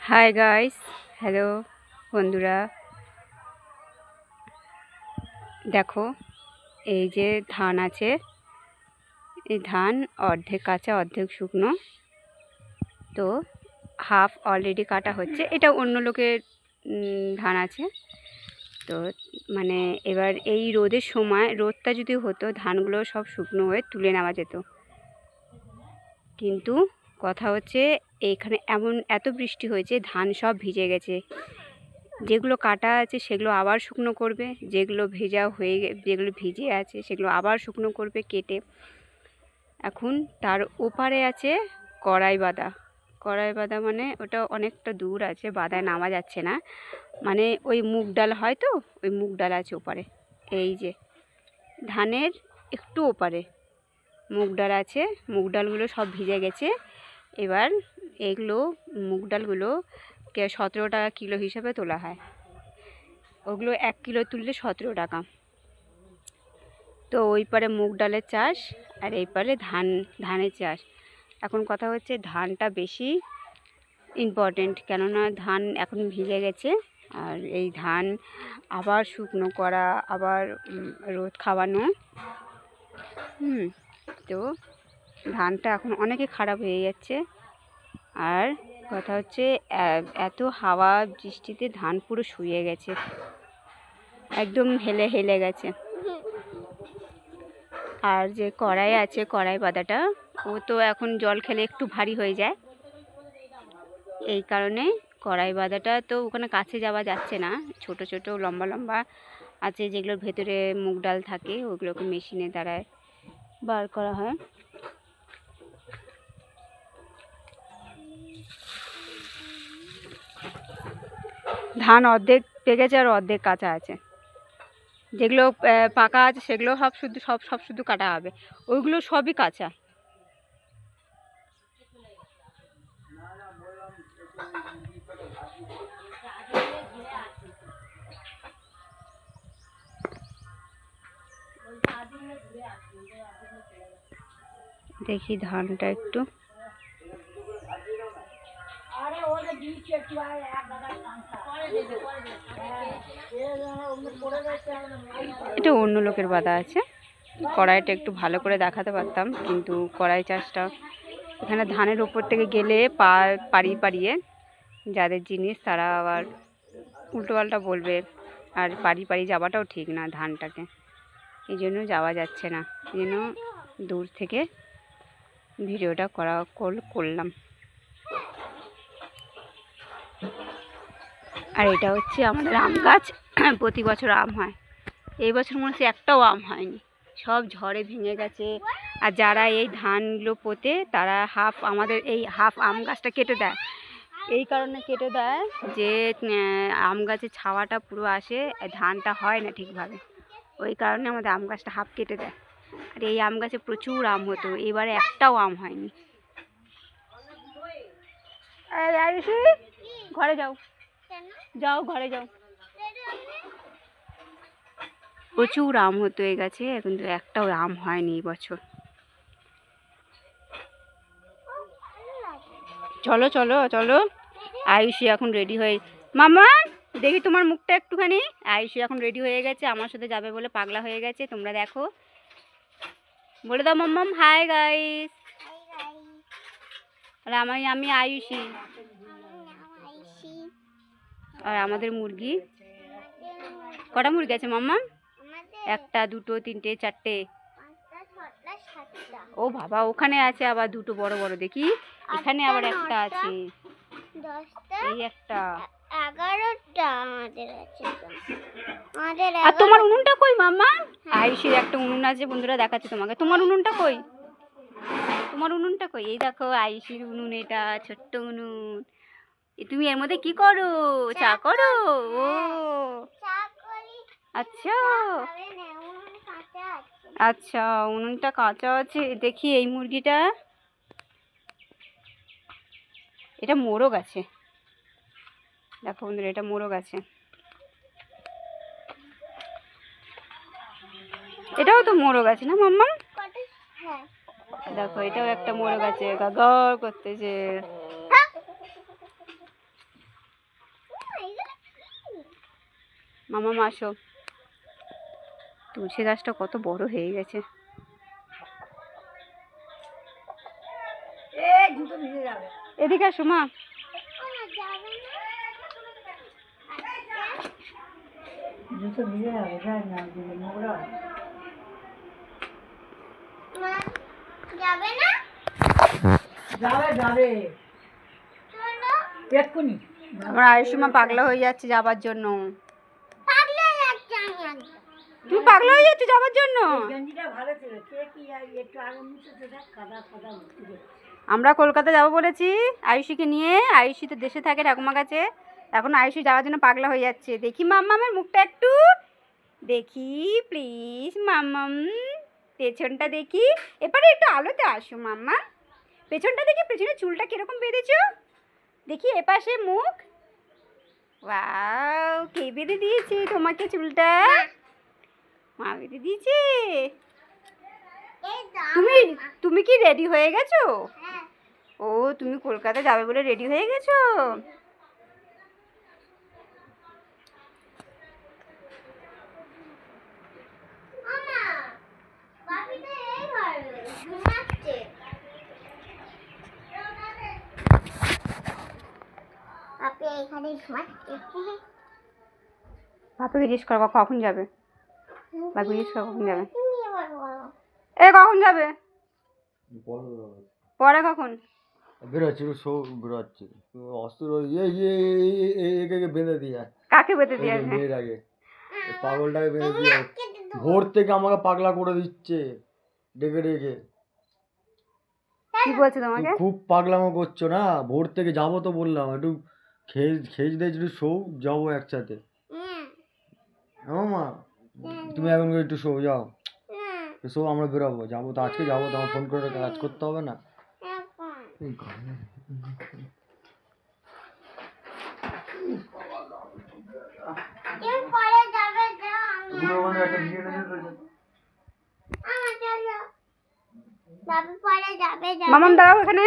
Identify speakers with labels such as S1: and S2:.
S1: Hi guys, hello বন্ধুরা। দেখো, এই যে ধান আছে, এই ধান অর্ধেক কাঁচা অর্ধেক শুকনো। তো হাফ অলরেডি কাটা হচ্ছে। এটা অন্য লোকের ধান আছে। তো মানে এবার এই রোদের সময় রোদটা যদি হতো, ধানগুলো সব শুকনো হয়ে তুলে নেওয়া যেত। কিন্তু কথা হচ্ছে, এইখানে এত বৃষ্টি হয়েছে, ধান সব ভিজে গেছে। যেগুলো কাটা আছে সেগুলো আবার শুকনো করবে, যেগুলো যেগুলো ভিজে আছে সেগুলো আবার শুকনো করবে কেটে। এখন তার ওপারে আছে কড়াই বাঁধা, মানে ওটা অনেকটা দূর আছে, বাঁধায় নামা যাচ্ছে না। মানে ওই মুগ ডাল হয় তো, ওই মুগ ডাল আছে ওপারে। এই যে ধানের একটু ওপারে মুগ ডাল আছে, মুগ ডালগুলো সব ভিজে গেছে। এবার এগুলো মুগ ডালগুলো 17 টাকা কিলো হিসাবে তোলা হয়। ওগুলো 1 কিলো তুললে 17 টাকা। তো ওই পারে মুগ ডালের চাষ আর এই পারে ধানের চাষ। এখন কথা হচ্ছে, ধানটা বেশি ইম্পর্টেন্ট, কেননা ধান এখন ভিজে গেছে। আর এই ধান আবার শুকনো করা, আবার রোদ খাওয়ানো। তো ধানটা এখন অনেকে খারাপ হয়ে যাচ্ছে। আর কথা হচ্ছে, এত হাওয়া বৃষ্টিতে ধান পুরো শুয়ে গেছে, একদম হেলে গেছে। আর যে কড়াই আছে, কড়াই বাঁধাটা, ও তো এখন জল খেলে একটু ভারী হয়ে যায়। এই কারণে কড়াই বাঁধাটা তো ওখানে কাছে যাওয়া যাচ্ছে না। ছোট ছোট লম্বা লম্বা আছে, যেগুলোর ভেতরে মুগ ডাল থাকে, ওগুলোকে মেশিনের দ্বারায় বার করা হয়। ধান অর্ধেক পেকেছে আর অর্ধেক কাঁচা আছে। যেগুলো পাকা আছে সেগুলো সব শুধু কাটা হবে, ওইগুলো সবই কাঁচা। দেখি ধানটা একটু, এটা অন্য লোকের বাঁধা আছে। কড়াইটা একটু ভালো করে দেখাতে পারতাম, কিন্তু কড়াই চাষটা এখানে ধানের ওপর থেকে গেলে পাড়িয়ে যাদের জিনিস তারা আবার উল্টোপাল্টা বলবে। আর পাড়ি যাওয়াটাও ঠিক না ধানটাকে, এই জন্য যাওয়া যাচ্ছে না। এই জন্য দূর থেকে ভিডিওটা করলাম। আর এটা হচ্ছে আমাদের আম গাছ। প্রতি বছর আম হয়, এই বছর মনে হচ্ছে একটাও আম হয়নি, সব ঝড়ে ভেঙে গেছে। আর যারা এই ধানগুলো পোঁতে, তারা আমাদের এই হাফ আম গাছটা কেটে দেয়। এই কারণে কেটে দেয় যে আম গাছের ছাওয়াটা পুরো আসে, ধানটা হয় না ঠিকভাবে। ওই কারণে আমাদের আম গাছটা হাফ কেটে দেয়। আর এই আম গাছে প্রচুর আম হতো, এবারে একটাও আম হয়নি। ঘরে যাও, ঘরে যাও। প্রচুর আম হতো এই গাছে, কিন্তু একটাও আম হয়নি এই বছর। চলো চলো চলো, আয়ুষী এখন রেডি হয়ে, মামা দেখি তোমার মুখটা একটুখানি। আয়ুষী এখন রেডি হয়ে গেছে, আমার সাথে যাবে বলে পাগলা হয়ে গেছে। তোমরা দেখো, বলে দাও মাম্মাম হাই গাইস। আর আমি আয়ুষী। আর আমাদের মুরগি, কটা মুরগি আছে মাম্মা? 1টা 2টো 3টে 4টে। ও বাবা, ওখানে আছে আবার 2টো বড় বড়, দেখি এখানে আবার একটা আছে, এই একটা
S2: 11টা আমাদের আছে।
S1: আর তোমার উনুনটা কই মাম্মা? আয়ুষীর একটা উনুন আছে বন্ধুরা, দেখাচ্ছি তোমাকে। তোমার উনুনটা কই? এই দেখো আয়ুষীর উনুন, এটা ছোট্ট উনুন। তুমি এর মধ্যে কি করো? চা করো? ও আচ্ছা আচ্ছা, উনুনটা কাঁচা আছে। দেখি এই মুরগিটা, এটা মোরগ আছে। দেখো বন্ধুরা, এটা মোরগ আছে। এটাও তো মোরগ আছে না মাম্মা? দেখো, এটাও একটা মোরগ আছে, গাগর করতেছে। মামাম আসো। তুলসী গাছটা কত বড় হয়ে গেছে। এদিকে আসো মা।
S2: যাবে না?
S3: যাবে এক্ষুনি।
S1: আমার আয়ুষ্মা পাগলা হয়ে যাচ্ছে যাবার জন্য।
S2: পাগলে যাচ্ছে আমি একদম।
S1: তুমি পাগলা হয়ে যাচ্ছ যাবার জন্য।
S3: গেঞ্জিটা ভালো ছিল, কে কি একটু আগে মুছেছে, দেখ কাদা ফাদা ভর্তি করে।
S1: আমরা কলকাতা যাবো বলেছি আয়ুষীকে নিয়ে। আয়ুষী তো দেশে থাকে ঠাকুমা কাছে। এখন আয়ুষী যাওয়ার জন্য পাগলা হয়ে যাচ্ছে। দেখি মাম্মামের মুখটা একটু দেখি প্লিজ। মাম্মাম পেছনটা দেখি। এবারে একটু আলোতে আসো মাম্মা। পেছনটা দেখি, পেছনে চুলটা কিরকম বেঁধেছো দেখি। এপাশে মুখ। ওয়াও, কে বেঁধে দিয়েছে তোমাকে চুলটা? মা বেঁধে দিয়েছে।
S2: এই দাও।
S1: তুমি তুমি কি রেডি হয়ে গেছো?
S2: হ্যাঁ।
S1: ও, তুমি কলকাতা যাবে বলে রেডি হয়ে গেছো?
S2: মামা, বাপি তো এই ঘরে ঘুমাচ্ছে। বাপি এখানে ঘুমাচ্ছে।
S1: বাপিকে জিজ্ঞেস করো কখন যাবে। বাপিকে জিজ্ঞেস করো কখন যাবে।
S2: তুমি এবার বলো।
S1: এ কখন যাবে? পরে কখন?
S4: বেরোচ্ছে বেরোচ্ছে অস্ত্র একে বেঁধে দিয়ে
S1: কাকে বেঁধে দিয়ে আসবে?
S4: মেয়ের আগে পাগলটাকে বেঁধে দিয়ে ভোর থেকে আমাকে পাগলা করে দিচ্ছে ডেকে ডেকে।
S1: কি বলছে
S4: তুমি
S1: তোমাকে?
S4: খুব পাগলামো করছো না, ভোর থেকে যাবো তো বললাম, একটু খেয়ে দিয়ে একটু শো যাবো একসাথে। হ্যাঁ মা, তুমি এখন একটু শো যাও, শো আমরা বেরোবো, যাবো তো আজকে যাবো তো, আমার ফোন করে কাজ করতে হবে না।
S2: তুমি পরে যাবে যাও।
S4: একটা বিয়ে লেগেছে।
S2: চলো। বাপি পরে যাবে যাবে।
S1: মামাম দাঁড়াও এখানে।